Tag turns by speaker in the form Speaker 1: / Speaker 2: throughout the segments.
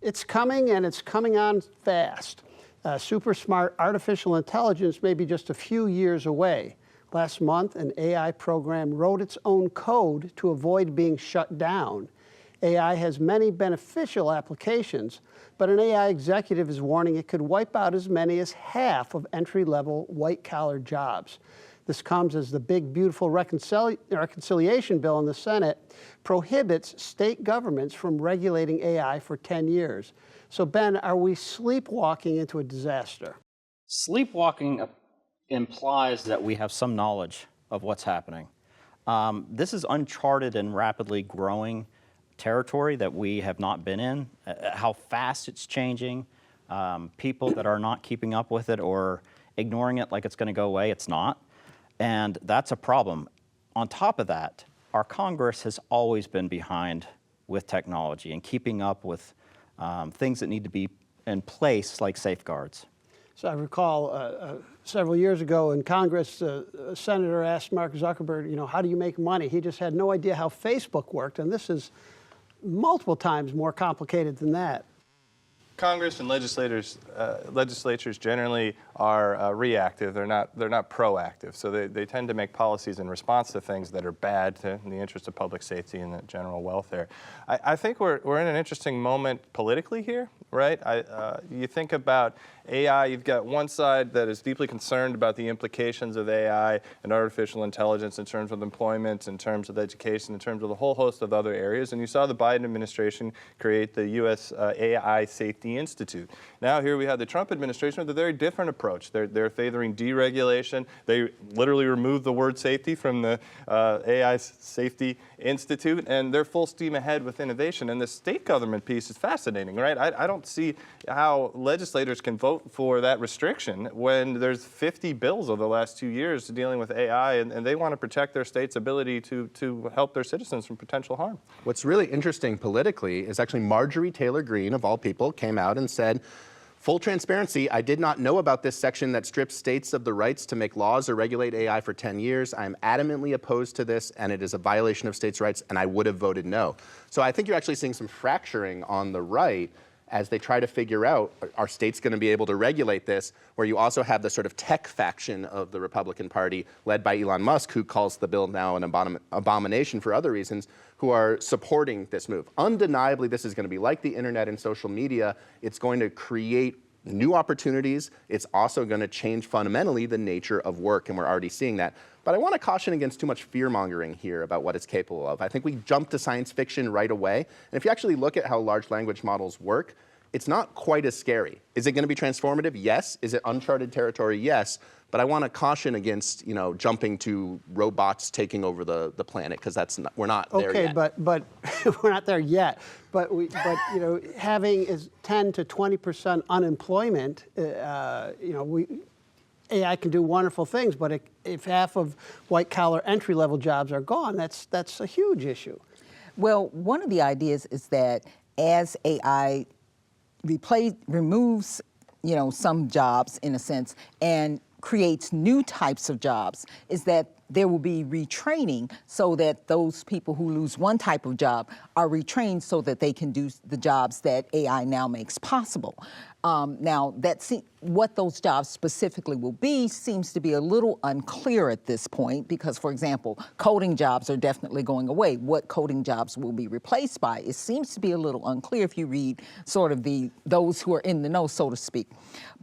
Speaker 1: It's coming, and it's coming on fast. Super smart artificial intelligence may be just a few years away. Last month, an AI program wrote its own code to avoid being shut down. AI has many beneficial applications, but an AI executive is warning it could wipe out as many as half of entry-level white-collar jobs. This comes as the big, beautiful reconciliation bill in the Senate prohibits state governments from regulating AI for 10 years. So, Ben, are we sleepwalking into a disaster?
Speaker 2: Sleepwalking implies that we have some knowledge of what's happening. This is uncharted and rapidly growing territory that we have not been in. How fast it's changing, people that are not keeping up with it or ignoring it like it's going to go away, it's not. And that's a problem. On top of that, our Congress has always been behind with technology and keeping up with things that need to be in place, like safeguards.
Speaker 1: So I recall several years ago in Congress, a senator asked Mark Zuckerberg, how do you make money? He just had no idea how Facebook worked, and this is multiple times more complicated than that.
Speaker 3: Congress and legislatures generally are reactive. They're not proactive. So they tend to make policies in response to things that are bad in the interest of public safety and the general welfare. I think we're in an interesting moment politically here, right? You think about AI, you've got one side that is deeply concerned about the implications of AI and artificial intelligence in terms of employment, in terms of education, in terms of a whole host of other areas. And you saw the Biden administration create the U.S. AI Safety Institute. Now here we have the Trump administration with a very different approach. They're favoring deregulation. They literally removed the word safety from the AI Safety Institute, and they're full steam ahead with innovation. And the state government piece is fascinating, right? I don't see how legislators can vote for that restriction when there's 50 bills over the last 2 years dealing with AI, and they want to protect their state's ability to help their citizens from potential harm.
Speaker 4: What's really interesting politically is actually Marjorie Taylor Greene, of all people, came out and said, full transparency, I did not know about this section that strips states of the rights to make laws or regulate AI for 10 years. I am adamantly opposed to this, and it is a violation of states' rights, and I would have voted no. So I think you're actually seeing some fracturing on the right as they try to figure out, are states going to be able to regulate this, where you also have the sort of tech faction of the Republican Party, led by Elon Musk, who calls the bill now an abomination for other reasons, who are supporting this move. Undeniably, this is going to be like the internet and social media. It's going to create new opportunities. It's also going to change fundamentally the nature of work, and we're already seeing that. But I want to caution against too much fear-mongering here about what it's capable of. I think we jump to science fiction right away. And if you actually look at how large language models work, it's not quite as scary. Is it going to be transformative? Yes. Is it uncharted territory? Yes. But I want to caution against, jumping to robots taking over the planet, because we're not there yet.
Speaker 1: Okay, but we're not there yet. But having 10 to 20% unemployment, AI can do wonderful things. But if half of white-collar entry-level jobs are gone, that's a huge issue.
Speaker 5: Well, one of the ideas is that as AI removes, some jobs in a sense, and creates new types of jobs, is that there will be retraining so that those people who lose one type of job are retrained so that they can do the jobs that AI now makes possible. Now, what those jobs specifically will be seems to be a little unclear at this point because, for example, coding jobs are definitely going away. What coding jobs will be replaced by, it seems to be a little unclear if you read sort of those who are in the know, so to speak.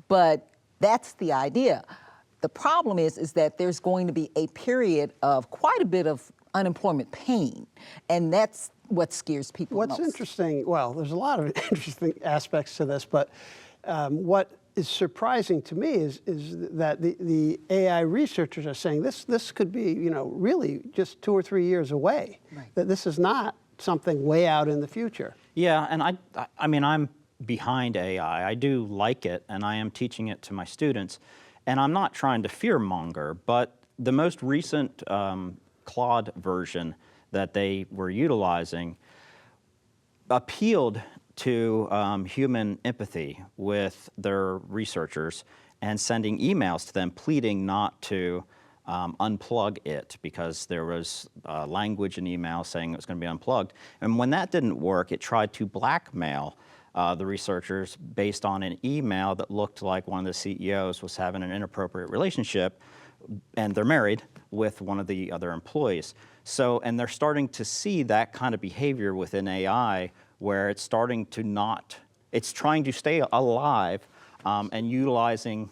Speaker 5: But that's the idea. The problem is that there's going to be a period of quite a bit of unemployment pain, and that's what scares people most.
Speaker 1: What's interesting, well, there's a lot of interesting aspects to this, but what is surprising to me is that the AI researchers are saying this could be, really just 2 or 3 years away. Right. That this is not something way out in the future.
Speaker 2: Yeah, and I mean, I'm behind AI. I do like it, and I am teaching it to my students. And I'm not trying to fearmonger, but the most recent Claude version that they were utilizing appealed to human empathy with their researchers and sending emails to them pleading not to unplug it because there was language in email saying it was going to be unplugged. And when that didn't work, it tried to blackmail the researchers based on an email that looked like one of the CEOs was having an inappropriate relationship, and they're married, with one of the other employees. So, and they're starting to see that kind of behavior within AI where it's starting to not, it's trying to stay alive and utilizing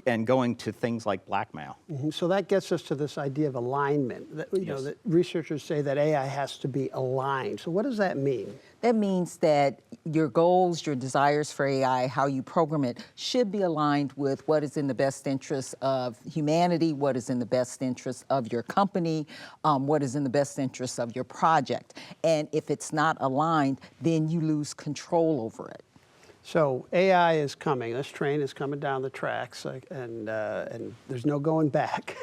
Speaker 2: and going to things like blackmail.
Speaker 1: So that gets us to this idea of alignment. That, you know, that researchers say that AI has to be aligned. So what does that mean?
Speaker 5: That means that your goals, your desires for AI, how you program it, should be aligned with what is in the best interest of humanity, what is in the best interest of your company, what is in the best interest of your project. And if it's not aligned, then you lose control over it.
Speaker 1: So AI is coming. This train is coming down the tracks, and there's no going back.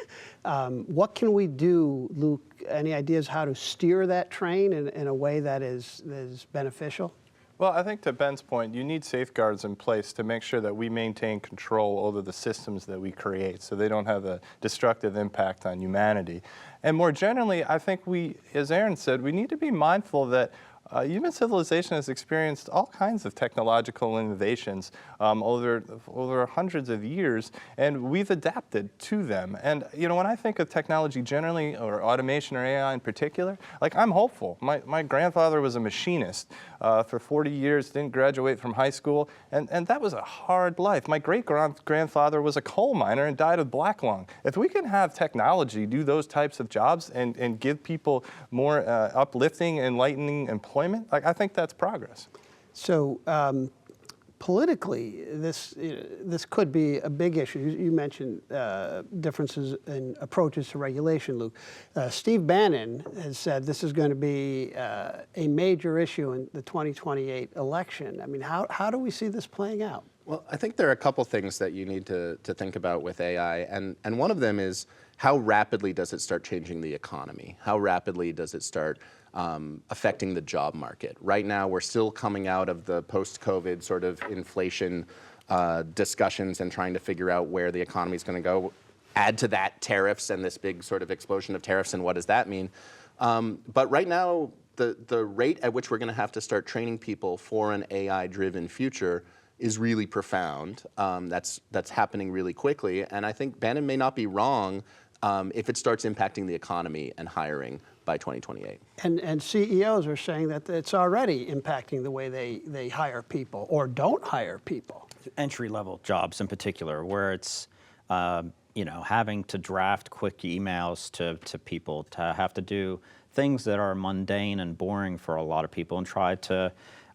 Speaker 1: What can we do, Luke? Any ideas how to steer that train in a way that is beneficial?
Speaker 3: Well, I think to Ben's point, you need safeguards in place to make sure that we maintain control over the systems that we create so they don't have a destructive impact on humanity. And more generally, I think we, as Aaron said, we need to be mindful that human civilization has experienced all kinds of technological innovations over hundreds of years, and we've adapted to them. And you know, when I think of technology generally, or automation or AI in particular, like I'm hopeful. My grandfather was a machinist for 40 years, didn't graduate from high school, and that was a hard life. My great-grandfather was a coal miner and died of black lung. If we can have technology do those types of jobs and give people more uplifting, enlightening employment, like I think that's progress.
Speaker 1: So politically, this could be a big issue. You mentioned differences in approaches to regulation, Luke. Steve Bannon has said this is going to be a major issue in the 2028 election. I mean, how do we see this playing out?
Speaker 4: Well, I think there are a couple things that you need to think about with AI, and one of them is how rapidly does it start changing the economy? How rapidly does it start affecting the job market? Right now, we're still coming out of the post-COVID sort of inflation discussions and trying to figure out where the economy is going to go. Add to that tariffs and this big sort of explosion of tariffs, and what does that mean? But right now, the rate at which we're going to have to start training people for an AI-driven future is really profound. That's happening really quickly, and I think Bannon may not be wrong if it starts impacting the economy and hiring by 2028.
Speaker 1: And CEOs are saying that it's already impacting the way they hire people or don't hire people.
Speaker 2: Entry-level jobs in particular, where it's you know, having to draft quick emails to people, to have to do things that are mundane and boring for a lot of people and try to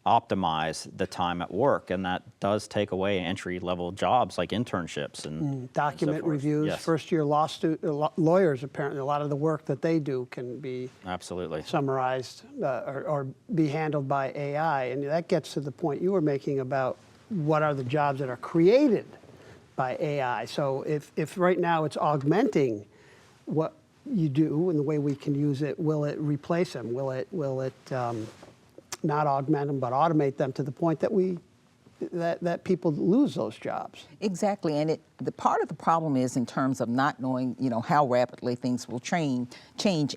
Speaker 2: optimize the time at work, and that does take away entry-level jobs like internships and
Speaker 1: document
Speaker 2: so forth.
Speaker 1: reviews.
Speaker 2: Yes.
Speaker 1: First-year lawyers, apparently, a lot of the work that they do can be
Speaker 2: absolutely
Speaker 1: summarized or be handled by AI, and that gets to the point you were making about what are the jobs that are created by AI. So if right now it's augmenting what you do and the way we can use it, will it replace them? Will it not augment them, but automate them to the point that that people lose those jobs?
Speaker 5: Exactly, and the part of the problem is in terms of not knowing, you know, how rapidly things will change,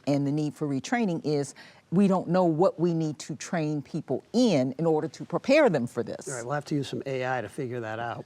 Speaker 5: and the need for retraining is we don't know what we need to train people in order to prepare them for this.
Speaker 1: All right, we'll have to use some AI to figure that out.